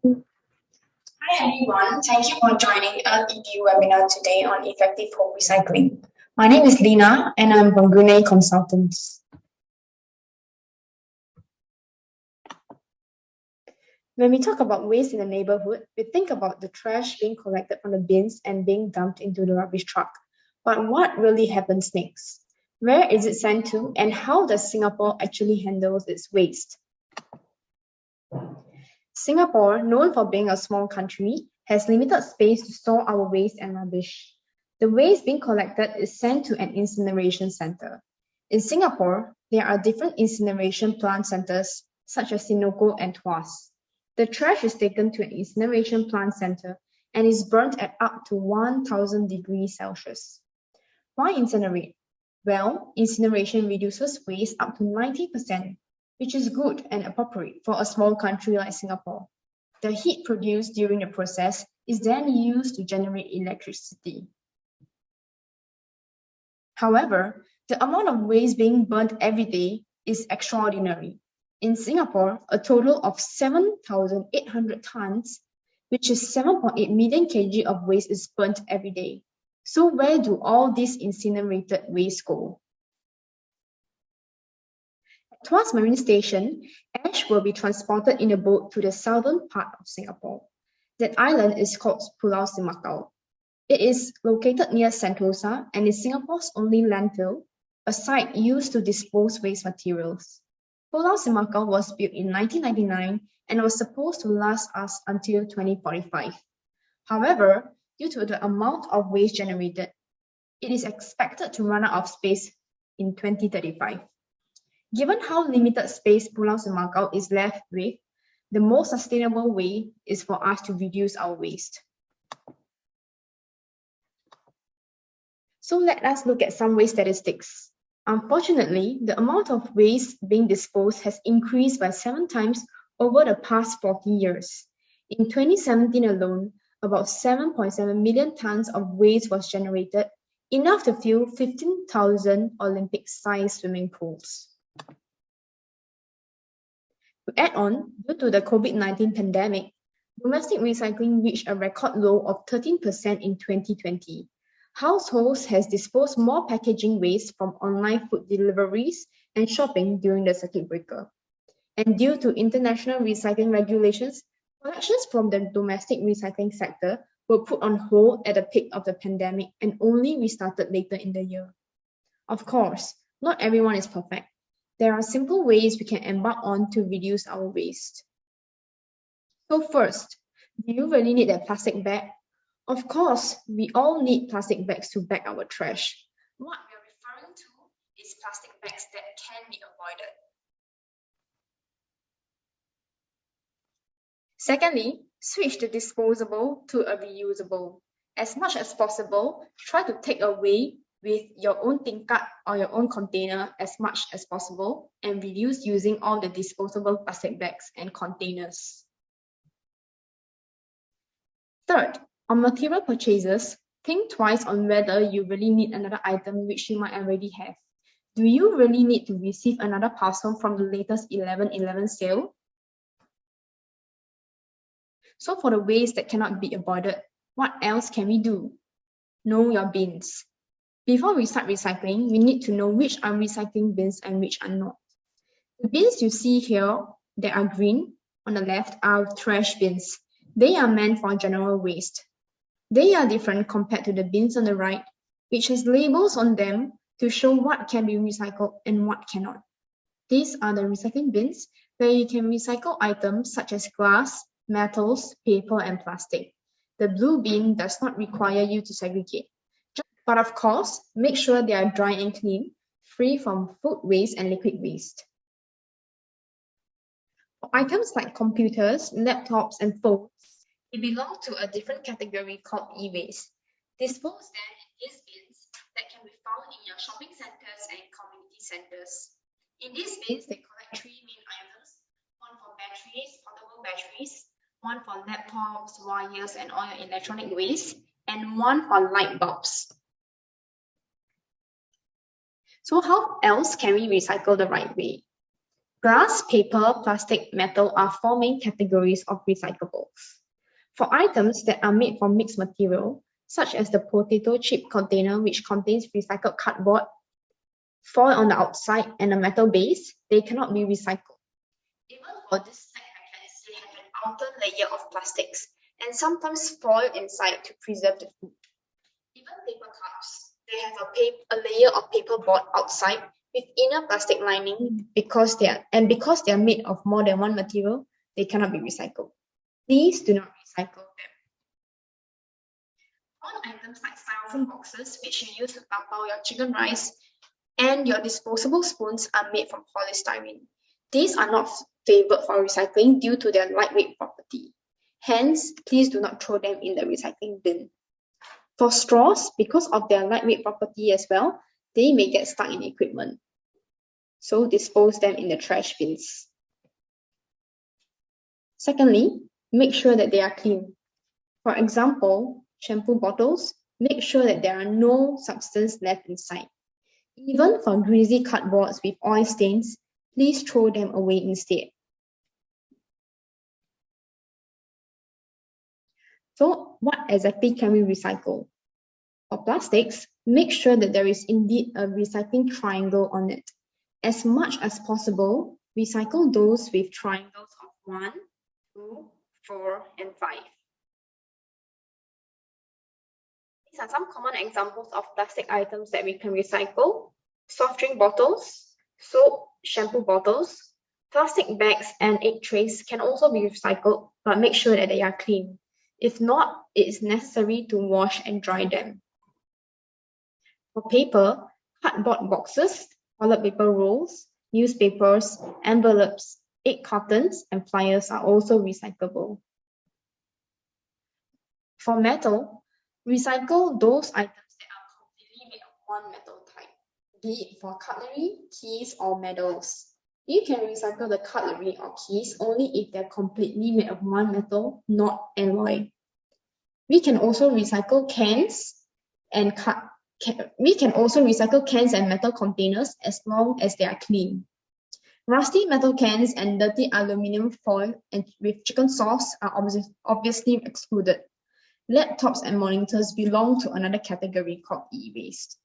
Hi everyone, thank you for joining LED webinar today on effective home recycling. My name is Lina and I'm from Gunay Consultants. When we talk about waste in the neighborhood, we think about the trash being collected from the bins and being dumped into the rubbish truck. But what really happens next? Where is it sent to and how does Singapore actually handle its waste? Singapore, known for being a small country, has limited space to store our waste and rubbish. The waste being collected is sent to an incineration center. In Singapore, there are different incineration plant centers such as Senoko and Tuas. The trash is taken to an incineration plant center and is burnt at up to 1000 degrees Celsius. Why incinerate? Well, incineration reduces waste up to 90%, which is good and appropriate for a small country like Singapore. The heat produced during the process is then used to generate electricity. However, the amount of waste being burnt every day is extraordinary. In Singapore, a total of 7,800 tons, which is 7.8 million kg of waste is burnt every day. So where do all this incinerated waste go? At Tuas Marine Station, ash will be transported in a boat to the southern part of Singapore. That island is called Pulau Semakau. It is located near Sentosa and is Singapore's only landfill, a site used to dispose waste materials. Pulau Semakau was built in 1999 and was supposed to last us until 2045. However, due to the amount of waste generated, it is expected to run out of space in 2035. Given how limited space Pulau Semakau is left with, the most sustainable way is for us to reduce our waste. So let us look at some waste statistics. Unfortunately, the amount of waste being disposed has increased by 7 times over the past 40 years. In 2017 alone, about 7.7 million tons of waste was generated, enough to fill 15,000 Olympic-sized swimming pools. To add on, due to the COVID-19 pandemic, domestic recycling reached a record low of 13% in 2020. Households has disposed more packaging waste from online food deliveries and shopping during the circuit breaker. And due to international recycling regulations, collections from the domestic recycling sector were put on hold at the peak of the pandemic and only restarted later in the year. Of course, not everyone is perfect. There are simple ways we can embark on to reduce our waste. So first, do you really need a plastic bag? Of course, we all need plastic bags to bag our trash. What we are referring to is plastic bags that can be avoided. Secondly, switch the disposable to a reusable. As much as possible, try to take away with your own tingkat or your own container as much as possible and reduce using all the disposable plastic bags and containers. Third, on material purchases, think twice on whether you really need another item which you might already have. Do you really need to receive another parcel from the latest 11/11 sale? So for the waste that cannot be avoided, what else can we do? Know your bins. Before we start recycling, we need to know which are recycling bins and which are not. The bins you see here that are green on the left are trash bins. They are meant for general waste. They are different compared to the bins on the right, which has labels on them to show what can be recycled and what cannot. These are the recycling bins where you can recycle items such as glass, metals, paper, and plastic. The blue bin does not require you to segregate. But of course, make sure they are dry and clean, free from food waste and liquid waste. For items like computers, laptops, and phones, they belong to a different category called e-waste. Dispose them in these bins that can be found in your shopping centers and community centers. In these bins, they collect 3 main items: one for batteries, portable batteries, one for laptops, wires, and all your electronic waste, and one for light bulbs. So how else can we recycle the right way? Glass, paper, plastic, metal are four main categories of recyclables. For items that are made from mixed material, such as the potato chip container which contains recycled cardboard, foil on the outside and a metal base, they cannot be recycled. Even for this snack packets, they have an outer layer of plastics and sometimes foil inside to preserve the food. Even paper cups, they have a layer of paper board outside with inner plastic lining because they are made of more than one material, they cannot be recycled. Please do not recycle them. On items like styrofoam boxes, which you use to tapao your chicken rice, and your disposable spoons are made from polystyrene. These are not favored for recycling due to their lightweight property. Hence, please do not throw them in the recycling bin. For straws, because of their lightweight property as well, they may get stuck in equipment. So dispose them in the trash bins. Secondly, make sure that they are clean. For example, shampoo bottles, make sure that there are no substance left inside. Even for greasy cardboards with oil stains, please throw them away instead. So what exactly can we recycle? For plastics, make sure that there is indeed a recycling triangle on it. As much as possible, recycle those with triangles of 1, 2, 4, and 5. These are some common examples of plastic items that we can recycle: soft drink bottles, soap, shampoo bottles, plastic bags, and egg trays can also be recycled, but make sure that they are clean. If not, it is necessary to wash and dry them. For paper, cardboard boxes, toilet paper rolls, newspapers, envelopes, egg cartons, and flyers are also recyclable. For metal, recycle those items that are completely made of one metal type, be it for cutlery, keys, or medals. You can recycle the cutlery or keys only if they're completely made of one metal, not alloy. We can also recycle cans and metal containers as long as they are clean. Rusty metal cans and dirty aluminum foil and with chicken sauce are obviously excluded. Laptops and monitors belong to another category called e-waste.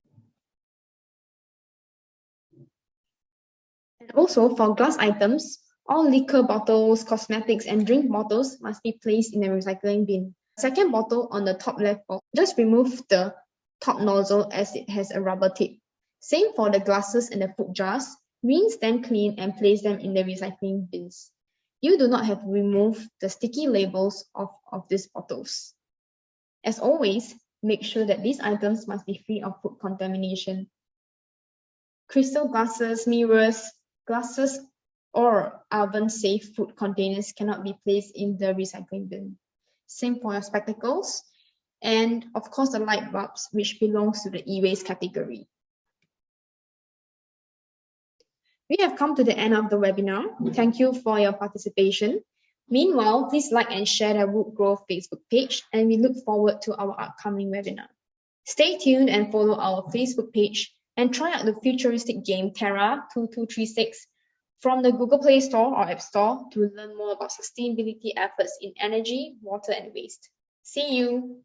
And also for glass items, all liquor bottles, cosmetics, and drink bottles must be placed in a recycling bin. Second bottle on the top left box, just remove the top nozzle as it has a rubber tip. Same for the glasses and the food jars. Rinse them clean and place them in the recycling bins. You do not have to remove the sticky labels of these bottles. As always, make sure that these items must be free of food contamination. Crystal glasses, mirrors, glasses, or oven-safe food containers cannot be placed in the recycling bin. Same for your spectacles, and of course the light bulbs, which belongs to the e-waste category. We have come to the end of the webinar. Thank you for your participation. Meanwhile, please like and share the Wood Grove Facebook page, and we look forward to our upcoming webinar. Stay tuned and follow our Facebook page and try out the futuristic game Terra 2236 from the Google Play Store or App Store to learn more about sustainability efforts in energy, water, and waste. See you!